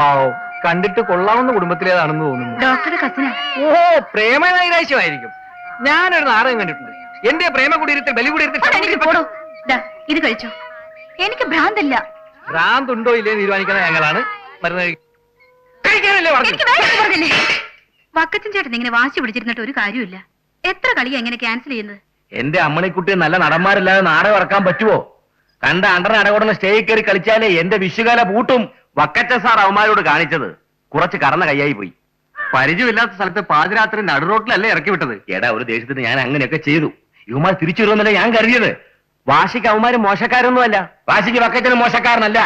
പാവം, കണ്ടിട്ട് കൊള്ളാവുന്ന കുടുംബത്തിലേതാണെന്ന് തോന്നുന്നു. ഡോക്ടറുടെ കസിനാ. ഓ, പ്രേമനൈരാശ്യമായിരിക്കും. ഞാനൊരു നാടകം കണ്ടിട്ടുണ്ട്. എന്റെ പ്രേമ കുടിയിരുത്തൽ ബലി കുടിയിരുത്തൽ. ഇത് കഴിച്ചോ. എനിക്ക് ഭ്രാന്തല്ല. ഭ്രാന്തുണ്ടോ ഇല്ലേ തീരുമാനിക്കുന്ന ഞങ്ങളാണ്. മരുന്ന് കഴിക്കാനല്ലേ പറഞ്ഞില്ലേ? വക്കച്ചൻ ചേട്ടൻ ഇങ്ങനെ വാശി പിടിച്ചിരുന്നിട്ട് ഒരു കാര്യമില്ല. എത്ര കളിയാ എങ്ങനെ ക്യാൻസൽ ചെയ്യുന്നത്? എന്റെ അമ്മണിക്കുട്ടി നല്ല നടന്മാരില്ലാതെ നാടകം ഇറക്കാൻ പറ്റുമോ? കണ്ട അണ്ടർ അടകൊടുന്ന സ്റ്റേജിൽ കയറി കളിച്ചാലേ എന്റെ വിഷുകാല പൂട്ടും. വക്കച്ച സാർ അവന്മാരോട് കാണിച്ചത് കുറച്ച് കറന്ന കൈയായി പോയി. പരിചയമില്ലാത്ത സ്ഥലത്ത് പാതിരാത്രി നടുറോട്ടിലല്ലേ ഇറക്കി വിട്ടത്. എടാ, ഒരു ദേശത്തിന് ഞാൻ അങ്ങനെയൊക്കെ ചെയ്തു. ഇവന്മാർ തിരിച്ചു വരുമെന്നല്ല ഞാൻ കരുതിയത്. വാശിക്ക് അവന്മാര് മോശക്കാരൊന്നുമല്ല. വാശിക്ക് വക്കച്ചന് മോശക്കാരനല്ല.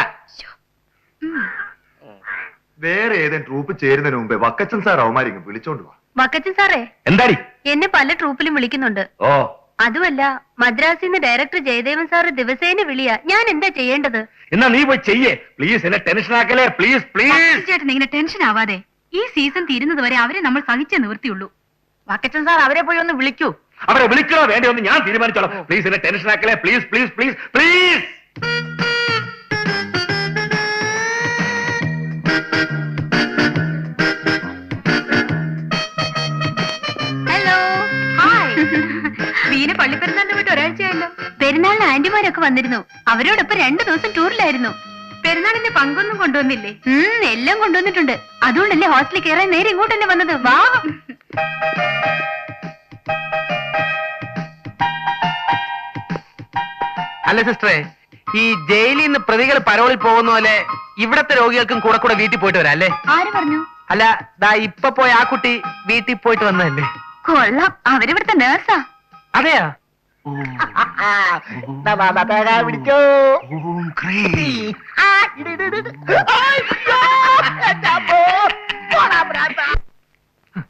വേറെ ഏതെങ്കിലും ട്രൂപ്പ് ചേരുന്നതിന് മുമ്പേ വക്കച്ചൻ സാർ അവന്മാരിങ്ങ് വിളിച്ചോണ്ട് പോവാ. വക്കച്ചൻ സാറേ, എന്താടി? എന്നെ പല ട്രൂപ്പിലും വിളിക്കുന്നുണ്ട്. ഓ, അതുമല്ല, മദ്രാസിൽ നിന്ന് ഡയറക്ടർ ജയദേവൻ സാറ് ദിവസേന വിളിയാ. ഞാൻ എന്താ ചെയ്യേണ്ടത്? എന്നാ നീ പോയി ചെയ്യേ. പ്ലീസ്, എന്നെ ടെൻഷൻ ആക്കലേ. Please please. ചേട്ടൻ ഇങ്ങനെ ടെൻഷൻ ആവാതെ. ഈ സീസൺ തീരുന്നത് വരെ അവരെ നമ്മൾ സഹിച്ചേ നിവൃത്തിയുള്ളൂ. വക്കച്ചൻ സാർ അവരെ പോയി ഒന്ന് വിളിക്കൂ. അവരെ വിളിക്കണോ വേണ്ടയോ എന്ന് ഞാൻ തീരുമാനിച്ചോളാം. പ്ലീസ്, എന്നെ ടെൻഷൻ ആക്കലേ. Please please please please. Hello, hi. Veena പള്ളിപ്പെരുന്നാളിന് വിട്ട് ഒരാഴ്ചയായല്ലോ. പെരുന്നാളിന് ആന്റിമാരൊക്കെ വന്നിരുന്നു. അവരോടൊപ്പം 2 ദിവസം ടൂറിലായിരുന്നു. പെരുന്നാളിന്റെ പങ്കൊന്നും കൊണ്ടുവന്നില്ലേ? എല്ലാം കൊണ്ടുവന്നിട്ടുണ്ട്. അതുകൊണ്ടല്ലേ ഹോസ്റ്റലിൽ കയറാൻ നേരെ ഇങ്ങോട്ട് തന്നെ വന്നത്. വാ. അല്ല സിസ്റ്ററെ, ഈ ജയിലിൽ നിന്ന് പ്രതികൾ പരോളിൽ പോകുന്ന പോലെ ഇവിടത്തെ രോഗികൾക്കും കൂടെ കൂടെ വീട്ടിൽ പോയിട്ട് വരാം അല്ലേ? ആര് പറഞ്ഞു? അല്ല, ദാ ഇപ്പൊ പോയ ആ കുട്ടി വീട്ടിൽ പോയിട്ട് വന്നതല്ലേ? കൊള്ളാം, അവരിവിടുത്തെ നേഴ്സാ. അതെയാ?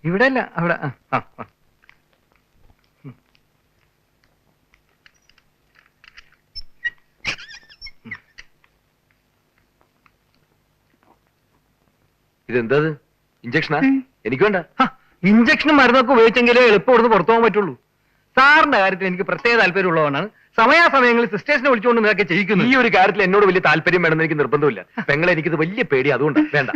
ഇവിടെ അല്ല, അവിടെ. ഇതെന്താ ഇഞ്ചക്ഷനാ? എനിക്ക് വേണ്ട. ഇഞ്ചക്ഷനും മരുന്നൊക്കെ ഉപയോഗിച്ചെങ്കിലേ എളുപ്പം ഇവിടുന്ന് പുറത്തു പോകാൻ പറ്റുള്ളൂ. സാറിന്റെ കാര്യത്തിൽ എനിക്ക് പ്രത്യേക താല്പര്യമുള്ളതാണ്. സമയാസമയങ്ങളിൽ സിസ്റ്റേഴ്സിനെ വിളിച്ചുകൊണ്ട് നിന്നൊക്കെ ചെയ്യിക്കുന്നു. ഈ ഒരു കാര്യത്തിൽ എന്നോട് വലിയ താല്പര്യം വേണമെന്ന് എനിക്ക് നിർബന്ധമില്ല. പെങ്ങളെ, എനിക്കിത് വലിയ പേടി, അതുകൊണ്ട് വേണ്ട.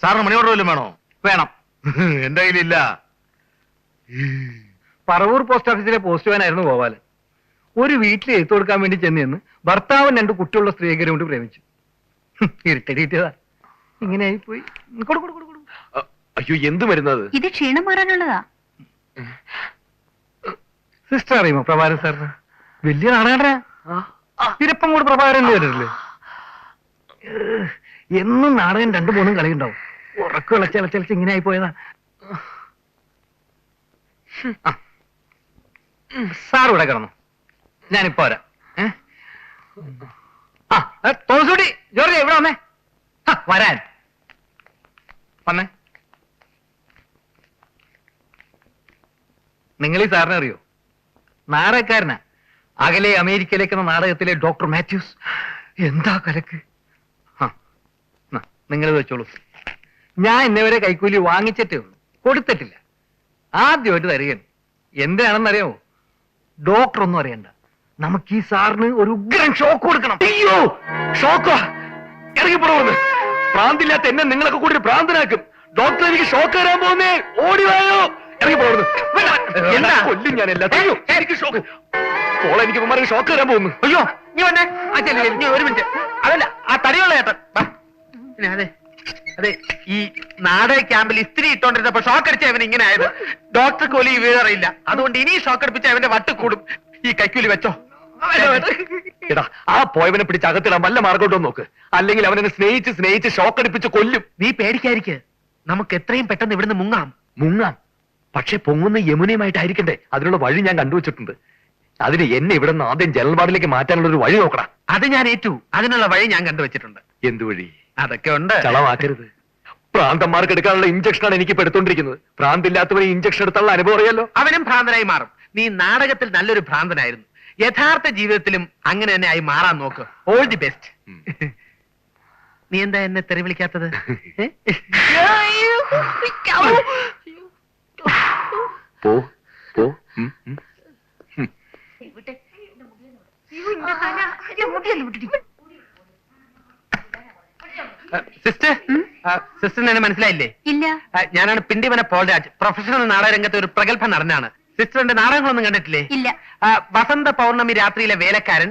സാറിന് മണി ഓർഡർ വല്ലതും വേണോ? വേണം. എന്റെ കയ്യിലില്ല. പറവൂർ പോസ്റ്റ് ഓഫീസിലെ പോസ്റ്റ്മാനായിരുന്നു ഗോപാലൻ. ഒരു വീട്ടിൽ എഴുത്തു കൊടുക്കാൻ വേണ്ടി ചെന്ന് ഭർത്താവും 2 കുട്ടിയുള്ള സ്ത്രീകരെ കൊണ്ട് പ്രേമിച്ചു. ഇരുട്ടടിയിട്ടതാ, ഇങ്ങനെ ആയിപ്പോയി. അയ്യോ, എന്ത് മരുന്നത്? ഇത് ക്ഷീണം മാറാനുള്ളതാ. സിസ്റ്റർ അറിയുമോ പ്രഭാകരൻ സാറിന്? വലിയ നാടകടനാ. തിരപ്പം കൂടെ പ്രഭാകരൻ വരില്ലേ? എന്നും നാടകം 2-3 കളിയുണ്ടാവും. ഉറക്കം ഇളച്ചളച്ച് ഇങ്ങനെ ആയി പോയതാ. സാർ ഇവിടെ കിടന്നു, ഞാനിപ്പോ വരാം. തോമസൂട്ടി, ജോർജ് ഇവിടെ വന്നേ. വരാൻ വന്നേ. നിങ്ങൾ ഈ സാറിനെ അറിയോ? നാടകക്കാരനാ. അകലെ അമേരിക്കയിലേക്കെന്ന നാടകത്തിലെ ഡോക്ടർ മാത്യൂസ്. എന്താ കലക്ക്. നിങ്ങൾ വെച്ചോളൂ. ഞാൻ ഇന്നവരെ കൈക്കൂലി വാങ്ങിച്ചിട്ടേ ഉള്ളൂ, കൊടുത്തിട്ടില്ല. ആദ്യമായിട്ട് തരികയാണ്. എന്തിനാണെന്നറിയാമോ? ഡോക്ടർ ഒന്നും അറിയണ്ട, നമുക്ക് ഈ സാറിന് ഒരു ഉഗ്രൻ ഷോക്ക് കൊടുക്കണം. അയ്യോ, ഷോക്കോ? ഇറങ്ങിപ്പോടുന്നു. ഭ്രാന്തില്ലാത്ത എന്നെ നിങ്ങളൊക്കെ കൂടി ഭ്രാന്തനാക്കും. ഡോക്ടർ, എനിക്ക് ഷോക്ക് തരാൻ പോകുന്നേ. ഓടിവായോ. ഇറങ്ങിപ്പോടുന്നു. കൊല്ലും ഞാൻ എല്ലാത്തിനും. എനിക്ക് ഷോക്ക്. പോളെ, എനിക്ക് ഇവന്മാർക്ക് ഷോക്ക് തരാൻ പോകുന്നു. അയ്യോ, നീ വന്നേ. നീ ഒരു മിനിറ്റ്. അതല്ല, ആ തടിയുള്ള ചേട്ടൻ. അതെ അതെ, ഈ നാടക ക്യാമ്പിൽ ഇസ്തിരി ഇട്ടോണ്ടിരുന്നപ്പോ ഷോക്ക് അടിച്ച അവൻ ഇങ്ങനെ ആയത്. ഡോക്ടർ കോലി വീഴറിയില്ല. അതുകൊണ്ട് ഇനി ഷോക്ക് അടിപ്പിച്ച അവന്റെ വട്ട് കൂടും. ഈ കൈക്കൂലി വെച്ചോ. എടാ, ആ പോയവനെ പിടിച്ച് അകത്തിടാൻ വല്ല മാർഗോട്ടോ നോക്ക്. അല്ലെങ്കിൽ അവനെ സ്നേഹിച്ച് സ്നേഹിച്ച് ഷോക്ക് അടിപ്പിച്ച് കൊല്ലും. നീ പേടിക്കാതിരിക്കെ, നമുക്ക് എത്രയും പെട്ടെന്ന് ഇവിടുന്ന് മുങ്ങാം. മുങ്ങാം, പക്ഷെ പൊങ്ങുന്ന യമുനയുമായിട്ടായിരിക്കണ്ടേ. അതിനുള്ള വഴി ഞാൻ കണ്ടുവച്ചിട്ടുണ്ട്. അതിന് എന്നെ ഇവിടെ നിന്ന് ആദ്യം ജനൽവാർഡിലേക്ക് മാറ്റാനുള്ള ഒരു വഴി നോക്കണം. അത് ഞാൻ ഏറ്റു. അതിനുള്ള വഴി ഞാൻ കണ്ടുവച്ചിട്ടുണ്ട്. എന്ത് വഴി? അതൊക്കെ ഉണ്ട്. ചളമാക്കരുത്. പ്രാന്തന്മാർക്ക് എടുക്കാനുള്ള ഇഞ്ചക്ഷനാണ് എനിക്ക് ഇപ്പൊ എടുത്തോണ്ടിരിക്കുന്നത്. ഭ്രാന്തില്ലാത്തവന് ഇഞ്ചക്ഷൻ എടുത്തുള്ള അനുഭവം അറിയാലോ. അവനും ഭ്രാന്തനായി മാറും. നീ നാടകത്തിൽ നല്ലൊരു ഭ്രാന്തനായിരുന്നു. യഥാർത്ഥ ജീവിതത്തിലും അങ്ങനെ തന്നെ ആയി മാറാൻ നോക്ക്. All the best. നീ എന്താ എന്നെ തെറി വിളിക്കാത്തത്? പോ പോ. സിസ്റ്റർ സിസ്റ്ററിന് എന്നെ മനസ്സിലായില്ലേ? ഇല്ല. ഞാനാണ് പിണ്ടിമന പോൾരാജ്. പ്രൊഫഷണൽ നാടകരംഗത്തെ ഒരു പ്രഗത്ഭ നടനാണ്. സിസ്റ്ററിന്റെ നാടകങ്ങളൊന്നും കണ്ടിട്ടില്ലേ? ഇല്ല. വസന്ത പൗർണമി രാത്രിയിലെ വേലക്കാരൻ,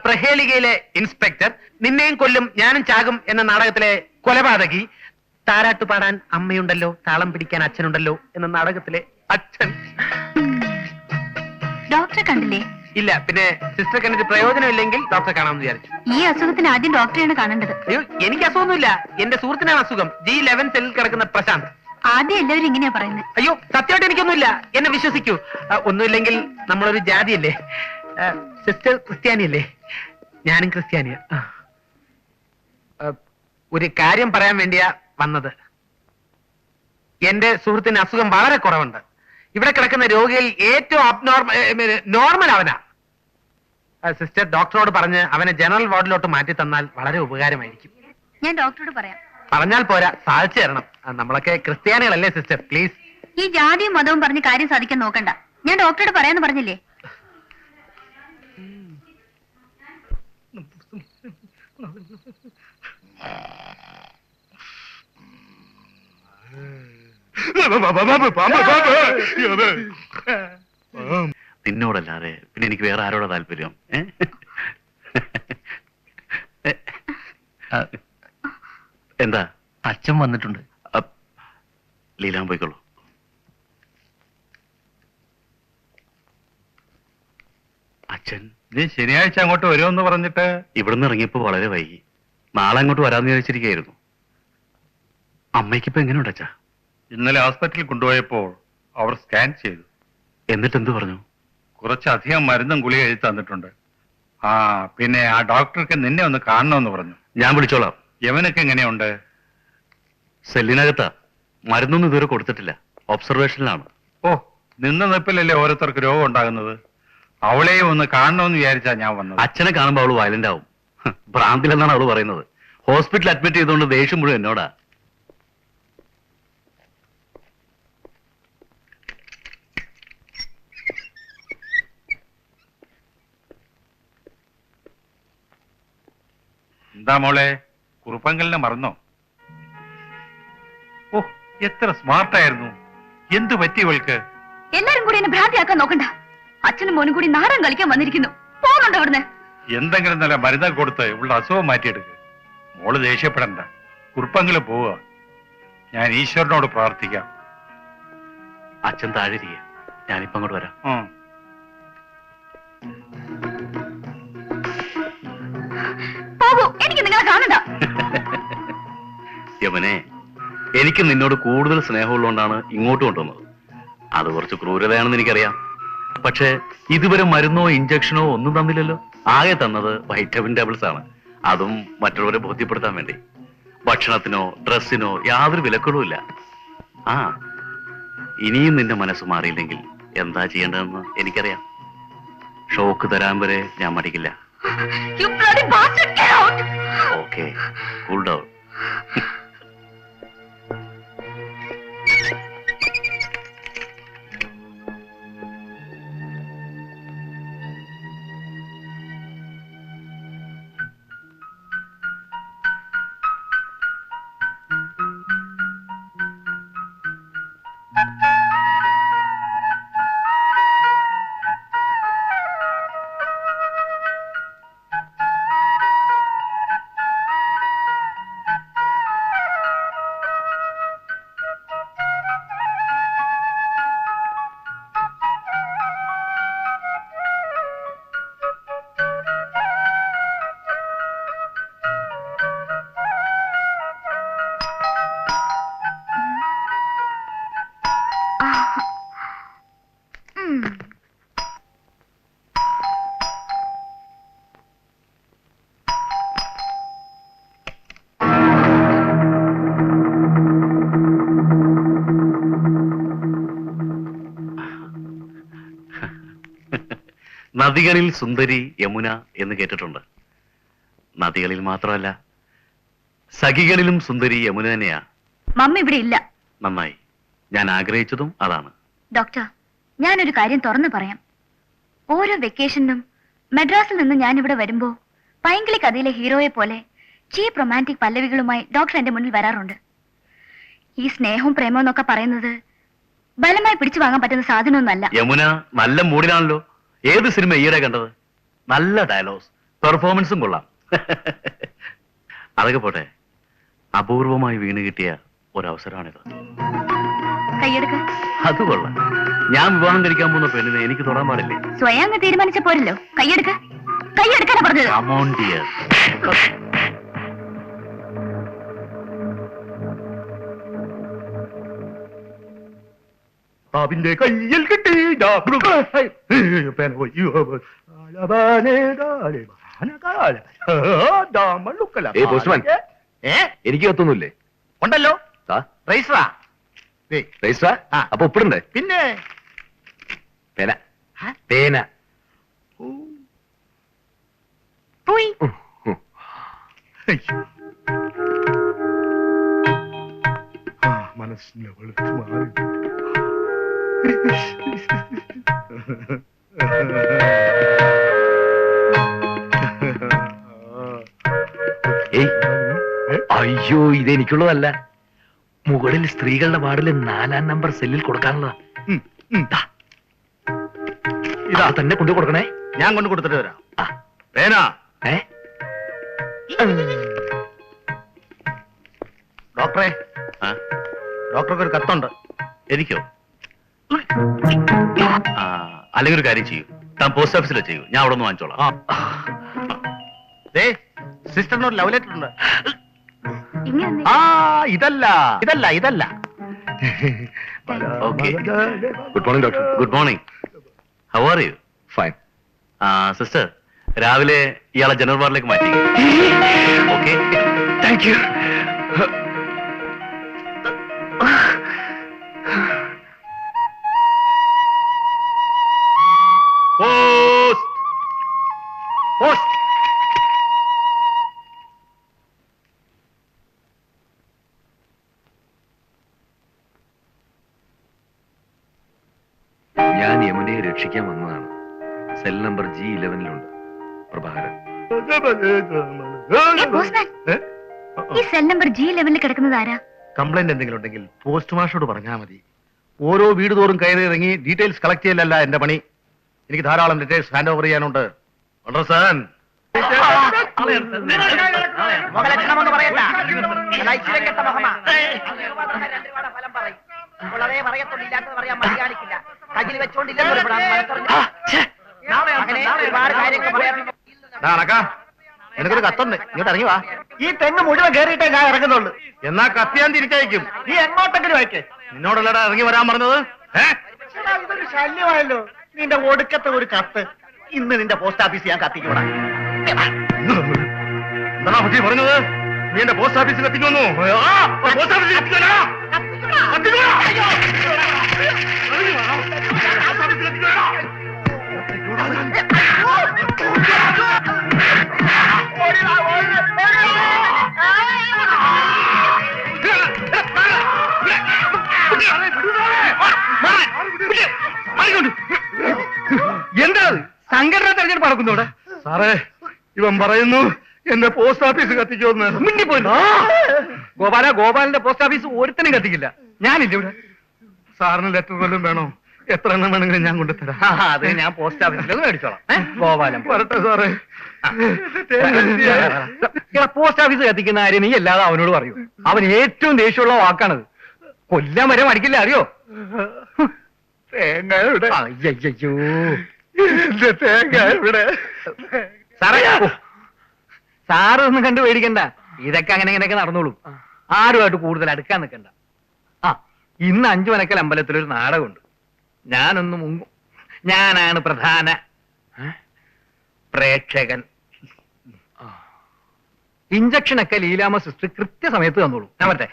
പ്രഹേളികയിലെ ഇൻസ്പെക്ടർ, നിന്നെയും കൊല്ലും ഞാനും ചാകും എന്ന നാടകത്തിലെ കൊലപാതകി, താരാട്ടു പാടാൻ അമ്മയുണ്ടല്ലോ താളം പിടിക്കാൻ അച്ഛനുണ്ടല്ലോ എന്ന നാടകത്തിലെ അച്ഛൻ. ഡോക്ടറെ കണ്ടില്ലേ? ഇല്ല. പിന്നെ സിസ്റ്റർ കണ്ടിട്ട് പ്രയോജനമില്ലെങ്കിൽ ഡോക്ടറെ കാണാമെന്ന് വിചാരിച്ചു. ഈ അസുഖത്തിന് ആദ്യം ഡോക്ടറെയാണ് കാണേണ്ടത്. അയ്യോ, എനിക്ക് അസുഖമൊന്നുമില്ല. എന്റെ സുഹൃത്തിനാണ് അസുഖം. G11 സെല്ലിൽ കിടക്കുന്ന പ്രശാന്ത്. ആദ്യം എല്ലാവരും ഇങ്ങനെയാ പറയുന്നത്. അയ്യോ, സത്യമായിട്ട് എനിക്കൊന്നുമില്ല. എന്നെ വിശ്വസിക്കൂ. ഒന്നുമില്ലെങ്കിൽ നമ്മളൊരു ജാതിയല്ലേ. സിസ്റ്റർ ക്രിസ്ത്യാനിയല്ലേ? ഞാനും ക്രിസ്ത്യാനിയാ. ഒരു കാര്യം പറയാൻ വേണ്ടിയാ വന്നത്. എന്റെ സുഹൃത്തിന് അസുഖം വളരെ കുറവുണ്ട്. ഇവിടെ കിടക്കുന്ന രോഗിയിൽ ഏറ്റവും നോർമൽ അവനാ. സിസ്റ്റർ ഡോക്ടറോട് പറഞ്ഞ് അവനെ ജനറൽ വാർഡിലോട്ട് മാറ്റി തന്നാൽ വളരെ ഉപകാരമായിരിക്കും. ഞാൻ ഡോക്ടറോട് പറയാം. പറഞ്ഞാൽ പോരാ, സാധിച്ചു തരണം. നമ്മളൊക്കെ ക്രിസ്ത്യാനികളല്ലേ സിസ്റ്റർ, പ്ലീസ്. ഈ ജാതിയും മതവും പറഞ്ഞ് കാര്യം സാധിക്കാൻ നോക്കണ്ട. ഞാൻ ഡോക്ടറോട് പറയാന്ന് പറഞ്ഞില്ലേ? നിന്നോടല്ലാതെ പിന്നെ എനിക്ക് വേറെ ആരോടാ താല്പര്യം? എന്താ? അച്ഛൻ വന്നിട്ടുണ്ട്. ലീലാൻ പോയിക്കോളൂ. അച്ഛൻ ശനിയാഴ്ച അങ്ങോട്ട് വരുമെന്ന് പറഞ്ഞിട്ട് ഇവിടുന്ന് ഇറങ്ങിയപ്പോ വളരെ വൈകി. നാളെ അങ്ങോട്ട് വരാമെന്ന് വിചാരിച്ചിരിക്കുകയായിരുന്നു. അമ്മയ്ക്കിപ്പോ എങ്ങനെയുണ്ട് അച്ഛാ? ഇന്നലെ ഹോസ്പിറ്റലിൽ കൊണ്ടുപോയപ്പോൾ അവർ സ്കാൻ ചെയ്തു. എന്നിട്ട് എന്ത് പറഞ്ഞു? കുറച്ചധികം മരുന്നും ഗുളിക എഴുതി തന്നിട്ടുണ്ട്. പിന്നെ ആ ഡോക്ടർക്ക് നിന്നെ ഒന്ന് കാണണമെന്ന് പറഞ്ഞു. ഞാൻ വിളിച്ചോളാം. യവനൊക്കെ എങ്ങനെയുണ്ട്? സെല്ലിനകത്താ. മരുന്നൊന്നും ഇതുവരെ കൊടുത്തിട്ടില്ല. ഒബ്സർവേഷനിലാണ്. ഓ, നിന്ന നിപ്പിലല്ലേ ഓരോരുത്തർക്ക് രോഗം ഉണ്ടാകുന്നത്. അവളെയും ഒന്ന് കാണണമെന്ന് വിചാരിച്ചാ ഞാൻ വന്നത്. അച്ഛനെ കാണുമ്പോൾ അവള് വയലന്റ് ആവും. ഭ്രാന്തിലെന്നാണ് അവള് പറയുന്നത്. ഹോസ്പിറ്റലിൽ അഡ്മിറ്റ് ചെയ്തുകൊണ്ട് ദേഷ്യം മുഴുവൻ എന്നോടാ. എന്താ മോളെ, കുറുപ്പങ്കലിനെ മറന്നോ? ഓ, എത്ര സ്മാർട്ടായിരുന്നു. എന്തു പറ്റി ഇവൾക്ക്? എല്ലാരും കൂടി എന്നെ ഭ്രാന്തിയാക്കാൻ നോക്കണ്ട. അച്ഛനും മോനും കൂടി നാടകം കളിക്കാൻ വന്നിരിക്കുന്നു. പോകുന്നുണ്ടോ അവിടുന്ന്? എന്തെങ്കിലും നല്ല മരുന്ന് കൊടുത്ത് ഇവളുടെ അസുഖം മാറ്റിയെടുക്ക്. മോള് ദേഷ്യപ്പെടണ്ട. കുറുപ്പങ്കല് പോവുക. ഞാൻ ഈശ്വരനോട് പ്രാർത്ഥിക്കാം. അച്ഛൻ താഴെയിരിക്കുക. ഞാനിപ്പോ അങ്ങോട്ട് വരാം. പോകൂ, എനിക്ക് നിങ്ങളെ കാണണ്ട. യമനെ, എനിക്ക് നിന്നോട് കൂടുതൽ സ്നേഹമുള്ളതുകൊണ്ടാണ് ഇങ്ങോട്ട് കൊണ്ടുവന്നത്. അത് കുറച്ച് ക്രൂരതയാണെന്ന് എനിക്കറിയാം. പക്ഷെ ഇതുവരെ മരുന്നോ ഇഞ്ചക്ഷനോ ഒന്നും തന്നില്ലല്ലോ. ആകെ തന്നത് വൈറ്റമിൻ ടാബ്ലറ്റ്സ് ആണ്. അതും മറ്റുള്ളവരെ ബോധ്യപ്പെടുത്താൻ വേണ്ടി. ഭക്ഷണത്തിനോ ഡ്രസ്സിനോ യാതൊരു വിലക്കുകളുമില്ല. ഇനിയും നിന്റെ മനസ്സ് മാറിയില്ലെങ്കിൽ എന്താ ചെയ്യേണ്ടതെന്ന് എനിക്കറിയാം. ഷോക്ക് തരാൻ വരെ ഞാൻ മടിക്കില്ല. You bloody bastard, get out! Okay, cool down. നദികളിൽ സുന്ദരി യമുന എന്ന് കേട്ടിട്ടുണ്ട്. നദികളിൽ മാത്രമല്ല, സഖികളിലും സുന്ദരി യമുന തന്നെയാ. മമ്മ ഇവിടെ ഇല്ല. നന്നായി. ഞാൻ ആഗ്രഹിച്ചതും അതാണ്. ഡോക്ടർ, ഞാനൊരു കാര്യം തുറന്നു പറയാം. ഓരോ വെക്കേഷനും മദ്രാസിൽ നിന്ന് ഞാൻ ഇവിടെ വരുമ്പോ പൈങ്കിളി കഥയിലെ ഹീറോയെ പോലെ ചീപ്പ് റൊമാൻറ്റിക് പല്ലവികളുമായി ഡോക്ടർ എന്റെ മുന്നിൽ വരാറുണ്ട്. ഈ സ്നേഹവും പ്രേമവും എന്നൊക്കെ പറയുന്നത് ബലമായി പിടിച്ചു വാങ്ങാൻ പറ്റുന്ന സാധനമൊന്നല്ല. യമുന നല്ല മൂഡിലാണല്ലോ. ഏത് സിനിമ ഈയിടെ കണ്ടത്? നല്ല ഡയലോഗ്സ്, പെർഫോമൻസും കൊള്ളാം. അതൊക്കെ പോട്ടെ, അപൂർവമായി വീണ് കിട്ടിയ ഒരവസരമാണിത്. കൈയെടുക്ക. അത് കൊള്ളാം. ഞാൻ വിവാഹം കഴിക്കാൻ പോകുന്ന പെണ്ണിനെ എനിക്ക് തൊടാൻ പാടില്ലേ? സ്വയം അങ്ങ് തീരുമാനിച്ച പോരല്ലോ. കൈയെടുക്ക. കൈയെടുക്കാനാ പറഞ്ഞത്. Come on, dear. അവന്റെ കയ്യിൽ കിട്ടി എനിക്ക് കത്തൊന്നുമില്ലേ? ഉണ്ടല്ലോ. ആ, രജിസ്റ്ററാ. രജിസ്റ്ററാ? അപ്പൊ ഒപ്പിടണ്ടേ? പിന്നെ പേന പേന പോയി. മനസ്സിനെ വെളുത്തു മാറി. അയ്യോ, ഇതെനിക്കുള്ളതല്ല. മുകളിൽ സ്ത്രീകളുടെ വാർഡിൽ 4-ാം നമ്പർ സെല്ലിൽ കൊടുക്കാനുള്ളതാ. ഇതാ തന്നെ കൊണ്ടു കൊടുക്കണേ. ഞാൻ കൊണ്ട് കൊടുത്തിട്ട് വരാം. ആ, പേന. ഏ? ഡോക്ടറെ, ആ, ഡോക്ടർക്ക് ഒരു കത്തുണ്ട്. എനിക്കോ? അല്ലെങ്കിൽ ഒരു കാര്യം ചെയ്യൂ, താൻ പോസ്റ്റ് ഓഫീസിലെ ചെയ്യൂ, ഞാൻ അവിടെ നിന്ന് വാങ്ങിച്ചോളാം. സിസ്റ്ററിനൊരു ലവ് ലെറ്റർ ഉണ്ട്. ഇങ്ങനെ ആ, ഇതല്ല ഇതല്ല ഇതല്ല. Okay. Good morning doctor. Good morning. How are you? Fine. Sister, രാവിലെ ഇയാളെ ജനറൽ വാർഡിലേക്ക് മാറ്റി. Okay, thank you. Post post. ഞാൻ യമുനയെ രക്ഷിക്കാൻ വന്നതാണ്. സെൽ നമ്പർ G11-ലുണ്ട് പ്രഭാകരൻ. ഈ സെൽ നമ്പർ G11 കിടക്കുന്നത് ആരാ? കംപ്ലൈന്റ് എന്തെങ്കിലും ഉണ്ടെങ്കിൽ പോസ്റ്റ് മാസ്റ്ററോട് പറഞ്ഞാൽ മതി. ഓരോ വീട് തോറും കയറി ഇറങ്ങി ഡീറ്റെയിൽസ് കളക്ട് ചെയ്യലല്ല എന്റെ പണി. എനിക്ക് ധാരാളം ഡീറ്റെയിൽസ് ഹാൻഡ് ഓവർ ചെയ്യാനുണ്ട്. അണ്ടർസ്റ്റാൻഡ്? എനിക്കൊരു കത്തുണ്ട്, ഇങ്ങോട്ട് ഇറങ്ങി വാ. ഈ തെങ്ങ് മുഴുവൻ കയറിയിട്ടേ ഞാൻ ഇറങ്ങുന്നുള്ളൂ. എന്നാ കത്ത് ഞാൻ തിരിച്ചയക്കും. നീ എങ്ങോട്ടെങ്കിലും അയക്കേ. നിന്നോടല്ലടാ ഇറങ്ങി വരാൻ പറഞ്ഞത്. ഇതൊരു ശല്യമായല്ലോ. നിന്റെ ഒടുക്കത്തെ ഒരു കത്ത് ഇന്ന് നിന്റെ പോസ്റ്റ് ഓഫീസ് ഞാൻ കത്തിക്കൂടാ. എന്താ പറ്റി പറഞ്ഞത്? നീ എന്റെ പോസ്റ്റ് ഓഫീസിൽ എത്തിക്കുന്നു. പോസ്റ്റ് ഓഫീസിൽ എത്തിക്കോടാ. എന്താ സംഘടന തെരഞ്ഞെടുപ്പ് നടക്കുന്നോടെ? സാറേ, ഇവൻ പറയുന്നു എന്റെ പോസ്റ്റ് ഓഫീസ് കത്തിക്കുമെന്ന്. ഗോപാലിന്റെ പോസ്റ്റ് ഓഫീസ് ഒരുത്തനും കത്തിക്കില്ല. ഞാനില്ല ഇവിടെ. സാറിന് ലെറ്റർ വല്ലതും വേണോ? എത്ര എണ്ണം വേണമെങ്കിലും ഞാൻ കൊണ്ടുതരാം. അത് ഞാൻ പോസ്റ്റ് ഓഫീസിൽ മേടിച്ചോളാം. ഗോപാലം വരട്ടെ സാറേ. പോസ്റ്റ് ഓഫീസ് കത്തിക്കുന്ന കാര്യം നീ അല്ലാതെ അവനോട് പറയൂ. അവൻ ഏറ്റവും ദേഷ്യമുള്ള വാക്കാണത്. കൊല്ലാൻ വരെ മടിക്കില്ല, അറിയോ? തേങ്ങ ഇവിടെ. അയ്യോ, എന്റെ തേങ്ങ ഇവിടെ. സാറേ, സാറ് ഒന്നും കണ്ടു പേടിക്കണ്ട. ഇതൊക്കെ അങ്ങനെ ഇങ്ങനെയൊക്കെ നടന്നോളും. ആരുമായിട്ട് കൂടുതൽ അടുക്കാൻ നിൽക്കണ്ട. ആ, ഇന്ന് 5 മനക്കൽ അമ്പലത്തിലൊരു നാടകമുണ്ട്. ഞാനൊന്ന് മുങ്ങും. ഞാനാണ് പ്രധാന പ്രേക്ഷകൻ. ഇഞ്ചക്ഷനൊക്കെ ലീലാമ സിസ്റ്റർ കൃത്യസമയത്ത് തന്നോളൂ. ഞാൻ മറ്റേ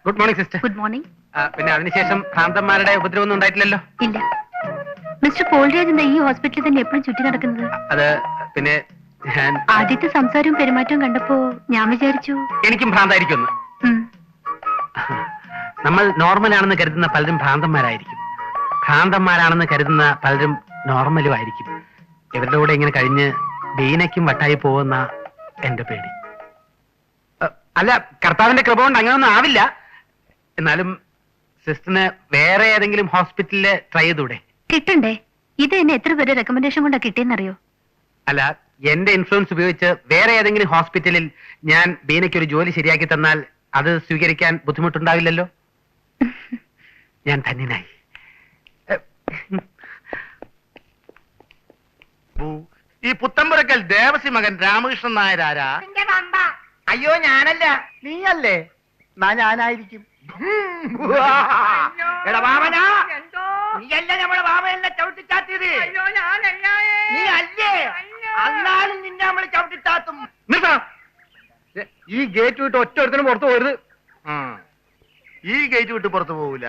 good morning sister. Good morning. പിന്നെ അതിനുശേഷം ഭ്രാന്തന്മാരുടെ ഉപദ്രവമൊന്നും ഉണ്ടായിട്ടില്ലല്ലോ? ഇല്ല. മിസ്റ്റർ പോൾരാജ് എന്താ ഈ ഹോസ്പിറ്റലിൽ തന്നെ എപ്പോഴും ചുറ്റി നടക്കുന്നത്? അത് പിന്നെ ഞാൻ ആദ്യത്തെ സംസാരവും പെരുമാറ്റവും കണ്ടപ്പോ ഞാൻ വിചാരിച്ചു എനിക്കും ഭ്രാന്തായിരിക്കും. ഉം. നമ്മൾ നോർമൽ ആണെന്ന് കരുതുന്ന പലരും ഭ്രാന്തന്മാരായിരിക്കും. ഭ്രാന്തന്മാരാണെന്ന് കരുതുന്ന പലരും നോർമലും ആയിരിക്കും. ഇവരുടെ കൂടെ ഇങ്ങനെ കഴിഞ്ഞ് ബീനയ്ക്കും വട്ടായി പോകുന്ന എന്റെ പേടി. അല്ല, കർത്താവിന്റെ കൃപ കൊണ്ട് അങ്ങനെയൊന്നും ആവില്ല. എന്നാലും സിസ്റ്ററിന് വേറെ ഏതെങ്കിലും ഹോസ്പിറ്റലില് ട്രൈ ചെയ്തൂടെ? കിട്ടണ്ടേ? ഇത് എന്നെ എത്ര പേര് റെക്കമെൻഡേഷൻ കൊണ്ടാ കിട്ടിയെന്നറിയോ? അല്ല, എന്റെ ഇൻഫ്ലുവൻസ് ഉപയോഗിച്ച് വേറെ ഏതെങ്കിലും ഹോസ്പിറ്റലിൽ ഞാൻ ബീനയ്ക്ക് ഒരു ജോലി ശരിയാക്കി തന്നാൽ അത് സ്വീകരിക്കാൻ ബുദ്ധിമുട്ടുണ്ടാവില്ലല്ലോ. ഞാൻ ധന്യനായി. ഈ പുത്തമ്പുരക്കൽ ദേവസി മകൻ രാമകൃഷ്ണൻ നായർ ആരാ? അയ്യോ ഞാനല്ല, നീയല്ലേ? ഞാനായിരിക്കും. എടാ വാമനാ, നീയല്ല നമ്മളെ വാമനെ ചവിട്ടിച്ചാത്തിയത്. നീ അല്ലേ? അന്നാലും നിന്നെ നമ്മള് ചവിട്ടിച്ചാത്തും. നിർത്തണം. ഈ ഗേറ്റ് വിട്ട് ഒറ്റ ഒരുത്തനും പുറത്തു പോരുത്. ഈ ഗേറ്റ് വിട്ട് പുറത്തു പോകൂല.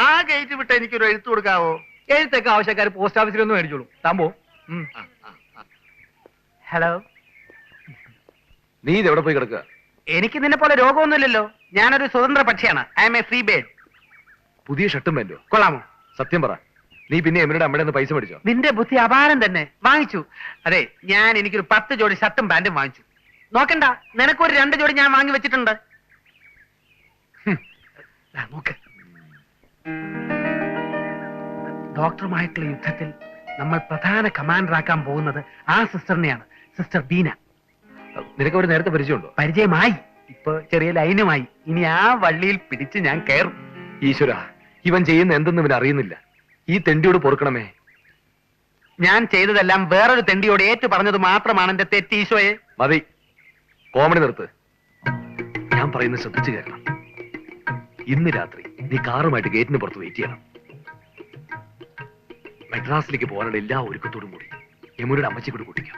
ആ ഗേറ്റ് വിട്ട് എനിക്കൊരു എഴുത്ത് കൊടുക്കാവോ? എഴുത്തൊക്കെ ആവശ്യക്കാർ പോസ്റ്റ് ഓഫീസിലൊന്നും മേടിച്ചോളൂ. താൻ പോ. ഹലോ, നീ ഇതെവിടെ പോയി കിടക്കുക? എനിക്ക് നിന്നെ പോലെ രോഗമൊന്നുമില്ലല്ലോ. ഞാനൊരു സ്വതന്ത്ര പക്ഷിയാണ്. I M A free bird. പുതിയ ഷർട്ടും വേണ്ടോ? കൊള്ളാമോ? സത്യം പറ, നീ പിന്നെ എമ്മയുടെ അമ്മയുടെ നിന്ന് പൈസ മേടിച്ചോ? നിന്റെ ബുദ്ധി അപാരം തന്നെ. വാങ്ങിച്ചു. അതെ, ഞാൻ എനിക്കൊരു 10 ജോഡി ഷർട്ടും പാന്റും വാങ്ങിച്ചു. നോക്കണ്ട, നിനക്കൊരു 2 ജോഡി ഞാൻ വാങ്ങി വെച്ചിട്ടുണ്ട്. നോക്ക്, ഡോക്ടറുമായിട്ടുള്ള യുദ്ധത്തിൽ നമ്മൾ പ്രധാന കമാൻഡർ ആക്കാൻ പോകുന്നത് ആ സിസ്റ്ററിനെയാണ്, സിസ്റ്റർ ബീന. നിനക്ക് അവർ നേരത്തെ പരിചയമുണ്ടോ? പരിചയമായി. ഇപ്പൊ ചെറിയ ലൈനുമായി. ഇനി ആ വള്ളിയിൽ പിടിച്ച് ഞാൻ കയറും. ഈശ്വര, ഇവൻ ചെയ്യുന്ന എന്തെന്ന് ഇവൻ അറിയുന്നില്ല. ഈ തെണ്ടിയോട് പൊറുക്കണമേ. ഞാൻ ചെയ്തതെല്ലാം വേറൊരു തെണ്ടിയോട് ഏറ്റു പറഞ്ഞത് മാത്രമാണ് എന്റെ തെറ്റ്. ഈശോയെ, മതി, കോമഡി നിർത്ത്. ഞാൻ പറയുന്നത് ശ്രദ്ധിച്ചു കേൾക്കണം. ഇന്ന് രാത്രി നീ കാറുമായിട്ട് ഗേറ്റിന് പുറത്ത് വെയിറ്റ് ചെയ്യണം. മദ്രാസിലേക്ക് പോകാനുള്ള എല്ലാ ഒരുക്കത്തോടും കൂടി യമുനയുടെ അമ്മച്ചി കൂടി കൂട്ടിക്കാം.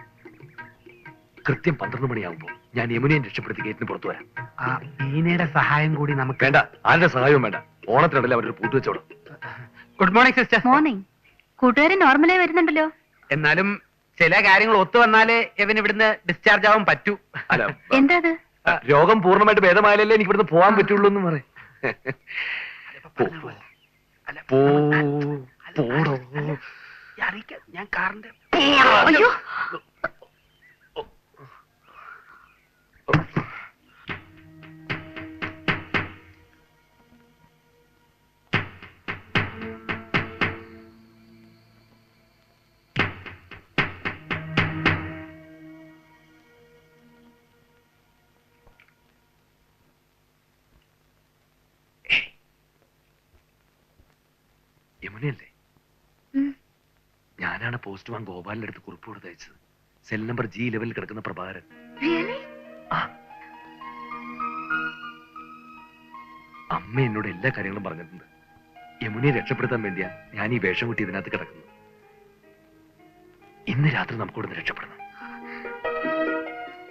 കൃത്യം 12 മണിയാകുമ്പോൾ ഞാൻ യമുനയെ രക്ഷപ്പെടുത്തി ഗേറ്റിന് പുറത്തു വരാം. ആ ബീനയുടെ സഹായം കൂടി നമുക്ക് വേണ്ട, ആരുടെ സഹായവും വേണ്ട. ഓണത്തിനിടയിൽ അവരൊരു പൂട്ട് വെച്ചോടും. Good morning sister. മോർണിംഗ്. കൂട്ടുകാരൻ നോർമലായി വരുന്നുണ്ടല്ലോ. എന്നാലും ചില കാര്യങ്ങൾ ഒത്തു വന്നാലേ ഇവൻ ഇവിടുന്ന് ഡിസ്ചാർജ് ആവാൻ പറ്റൂ. അല്ല, എന്താ അത്? രോഗം പൂർണ്ണമായിട്ട് ഭേദമായാലല്ലേ എനിക്ക് ഇവിടുന്ന് പോകാൻ പറ്റുള്ളൂ എന്ന് പറയും. പോടോ. ഞാൻ കാറിന്റെ അയ്യോ, യമുനയല്ലേ? ഞാനാണ് പോസ്റ്റ്മാൻ ഗോപാലിന്റെ അടുത്ത് കുറിപ്പ് കൊടുത്തയച്ചത്. സെൽ നമ്പർ G11 കിടക്കുന്ന പ്രഭാകരൻ. really? അമ്മ എന്നോട് എല്ലാ കാര്യങ്ങളും പറഞ്ഞിട്ടുണ്ട്. യമുനയെ രക്ഷപ്പെടുത്താൻ വേണ്ടിയാ ഞാൻ ഈ വേഷം കുട്ടി ഇതിനകത്ത് കിടക്കുന്നത്. ഇന്ന് രാത്രി നമുക്കിവിടെ രക്ഷപ്പെടണം.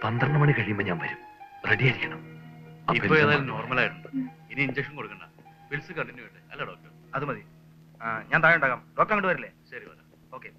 12 മണി കഴിയുമ്പോ ഞാൻ വരും. റെഡി ആയിരിക്കണം. ഇപ്പൊ ഏതായാലും നോർമൽ ആയിട്ടുണ്ട്. ഇനി ഇഞ്ചക്ഷൻ കൊടുക്കണ്ട. പിൽസ് കണ്ടിന്യൂ ചെയ്യട്ടെ. അല്ല ഡോക്ടർ? അത് മതി. ഞാൻ താഴെ ഉണ്ടാകാം. ഡോക്ടർ അങ്ങോട്ട് വരില്ലേ? ശരി, വരാം. ഓക്കെ.